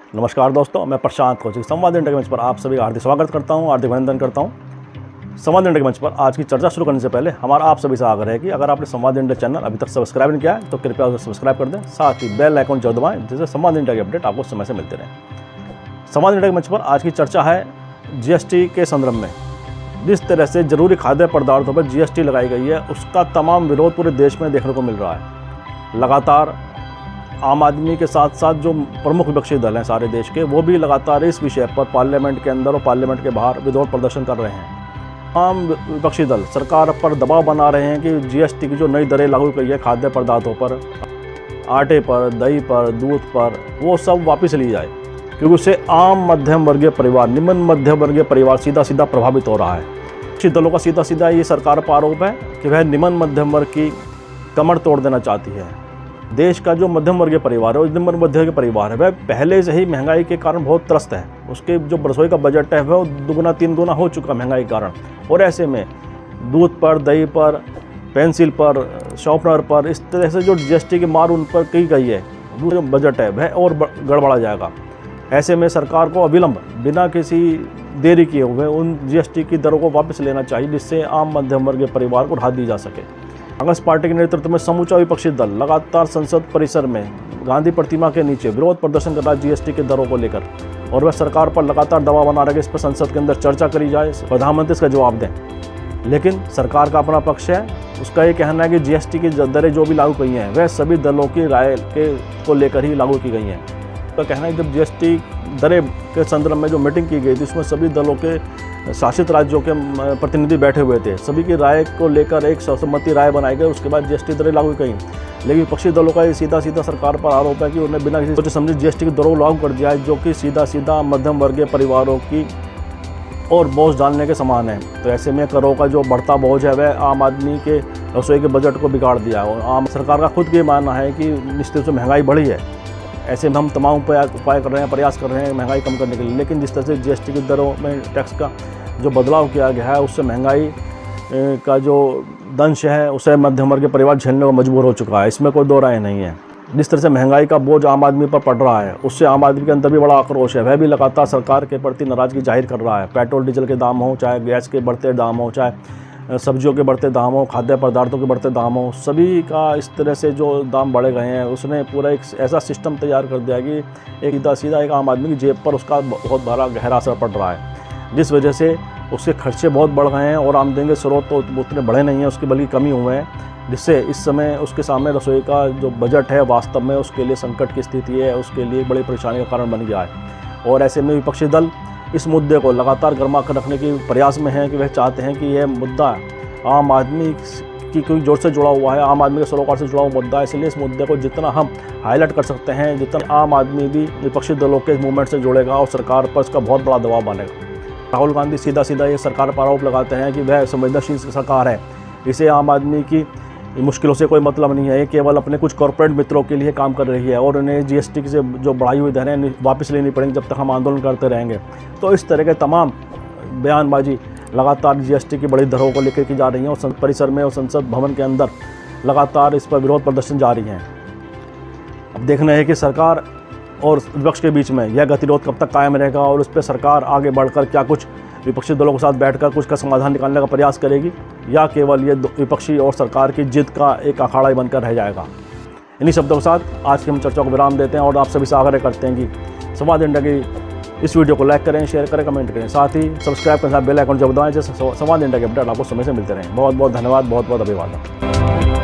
नमस्कार दोस्तों, मैं प्रशांत कोचिंग संवाद इंडिया के मंच पर आप सभी हार्दिक स्वागत करता हूं, हार्दिक अभिनंदन करता हूं। संवाद इंडिया के मंच पर आज की चर्चा शुरू करने से पहले हमारा आप सभी से आग्रह है कि अगर आपने संवाद इंडिया चैनल अभी तक सब्सक्राइब नहीं किया है तो कृपया उसे सब्सक्राइब कर दें, साथ ही बेल आइकन जरूर दबाएं जिससे संवाद इंडिया के अपडेट आपको समय से मिलते रहें। संवाद इंडिया के मंच पर आज की चर्चा है जीएसटी के संदर्भ में। जिस तरह से जरूरी खाद्य पदार्थों पर जीएसटी लगाई गई है उसका तमाम विरोध पूरे देश में देखने को मिल रहा है। लगातार आम आदमी के साथ साथ जो प्रमुख विपक्षी दल हैं सारे देश के, वो भी लगातार इस विषय पर पार्लियामेंट के अंदर और पार्लियामेंट के बाहर विरोध प्रदर्शन कर रहे हैं। आम विपक्षी दल सरकार पर दबाव बना रहे हैं कि जीएसटी की जो नई दरें लागू की है खाद्य पदार्थों पर, आटे पर, दही पर, दूध पर, वो सब वापस ली जाए, क्योंकि उससे आम मध्यम वर्गीय परिवार, निम्न मध्यम वर्गीय परिवार सीधा प्रभावित हो रहा है। विपक्षी दलों का सीधा ये सरकार पर आरोप है कि वह निम्न मध्यम वर्ग की कमर तोड़ देना चाहती है। देश का जो मध्यम वर्गीय परिवार है, और निम्न मध्यम वर्गीय परिवार है, वह पहले से ही महंगाई के कारण बहुत त्रस्त है। उसके जो रसोई का बजट है वह दुगुना तीन गुना हो चुका महंगाई के कारण, और ऐसे में दूध पर, दही पर, पेंसिल पर, शॉर्पनर पर इस तरह से जो जीएसटी की मार उन पर की गई है, वो जो बजट है वह और गड़बड़ा जाएगा। ऐसे में सरकार को अविलंब बिना किसी देरी किए हुए उन जीएसटी की दरों को वापस लेना चाहिए, जिससे आम मध्यम वर्गीय परिवार को राहत दी जा सके। कांग्रेस पार्टी के नेतृत्व में समूचा विपक्षी दल लगातार संसद परिसर में गांधी प्रतिमा के नीचे विरोध प्रदर्शन कर रहा है जीएसटी के दरों को लेकर, और वह सरकार पर लगातार दबाव बना रहा है कि इस पर संसद के अंदर चर्चा करी जाए, प्रधानमंत्री इसका जवाब दें। लेकिन सरकार का अपना पक्ष है, उसका ये कहना है कि जीएसटी की दरें जो भी लागू की हैं वह सभी दलों की राय को लेकर ही लागू की गई हैं। उसका कहना है कि जब जीएसटी दरें के संदर्भ में जो मीटिंग की गई थी उसमें सभी दलों के शासित राज्यों के प्रतिनिधि बैठे हुए थे, सभी की राय को लेकर एक सर्वसम्मति राय बनाई गई, उसके बाद जीएसटी दरें लागू की। लेकिन विपक्षी दलों का ये सीधा सरकार पर आरोप है कि उन्हें बिना किसी सोचे समझे जीएसटी की दरों लागू कर दिया है, जो कि सीधा मध्यम वर्गीय परिवारों की और बोझ डालने के समान है। तो ऐसे में करों का जो बढ़ता बोझ है वह आम आदमी के रसोई के बजट को बिगाड़ दिया है, और आम सरकार का खुद ये मानना है कि निश्चित रूप से महंगाई बढ़ी है। ऐसे में हम तमाम उपाय कर रहे हैं, प्रयास कर रहे हैं महंगाई कम करने के लिए, लेकिन जिस तरह से जीएसटी की दरों में टैक्स का जो बदलाव किया गया है उससे महंगाई का जो दंश है उसे मध्यम वर्ग के परिवार झेलने को मजबूर हो चुका है, इसमें कोई दो राय नहीं है। जिस तरह से महंगाई का बोझ आम आदमी पर पड़ रहा है उससे आम आदमी के अंदर भी बड़ा आक्रोश है, वह भी लगातार सरकार के प्रति नाराजगी जाहिर कर रहा है। पेट्रोल डीजल के दाम हो, चाहे गैस के बढ़ते दाम हो, चाहे सब्जियों के बढ़ते दाम हो, खाद्य पदार्थों के बढ़ते दाम हो, सभी का इस तरह से जो दाम बढ़े गए हैं उसने पूरा एक ऐसा सिस्टम तैयार कर दिया कि एक सीधा एक आम आदमी की जेब पर उसका बहुत बड़ा गहरा असर पड़ रहा है, जिस वजह से उसके खर्चे बहुत बढ़ गए हैं और आमदनी के स्रोत तो उतने बढ़े नहीं हैं, उसकी बल्कि कमी हुए हैं, जिससे इस समय उसके सामने रसोई का जो बजट है वास्तव में उसके लिए संकट की स्थिति है, उसके लिए बड़ी परेशानी का कारण बन गया है। और ऐसे में विपक्षी दल इस मुद्दे को लगातार गर्मा कर रखने के प्रयास में हैं कि वह चाहते हैं कि यह मुद्दा आम आदमी की कोई जोर से जुड़ा हुआ है, आम आदमी के सरोकार से जुड़ा हुआ मुद्दा है, इसलिए इस मुद्दे को जितना हम हाईलाइट कर सकते हैं, जितना आम आदमी भी विपक्षी दलों के मूवमेंट से जुड़ेगा और सरकार पर इसका बहुत बड़ा दबाव बनेगा। राहुल गांधी सीधा ये सरकार पर आरोप लगाते हैं कि वह संवेदनशील सरकार है, इसे आम आदमी की मुश्किलों से कोई मतलब नहीं है, ये केवल अपने कुछ कॉर्पोरेट मित्रों के लिए काम कर रही है और उन्हें जीएसटी से जो बढ़ाई हुई दरें वापस लेनी पड़ेंगी जब तक हम आंदोलन करते रहेंगे। तो इस तरह के तमाम बयानबाजी लगातार जीएसटी की बड़ी दरों को लेकर की जा रही हैं और संसद परिसर में और संसद भवन के अंदर लगातार इस पर विरोध प्रदर्शन जारी हैं। अब देखना है कि सरकार और विपक्ष के बीच में यह गतिरोध कब तक कायम रहेगा और उस पर सरकार आगे बढ़कर क्या कुछ विपक्षी दलों के साथ बैठकर कुछ का समाधान निकालने का प्रयास करेगी, या केवल ये विपक्षी और सरकार की जिद का एक अखाड़ा ही बनकर रह जाएगा। इन्हीं शब्दों के साथ आज की हम चर्चा को विराम देते हैं और आप सभी से आग्रह करते हैं कि संवाद इंडिया की इस वीडियो को लाइक करें, शेयर करें, कमेंट करें, साथ ही सब्सक्राइब करें, साथ बेल आइकन जब दबाएं जिससे संवाद इंडिया के अपडेट आपको समय से मिलते रहें। बहुत बहुत धन्यवाद, बहुत बहुत अभिवादन।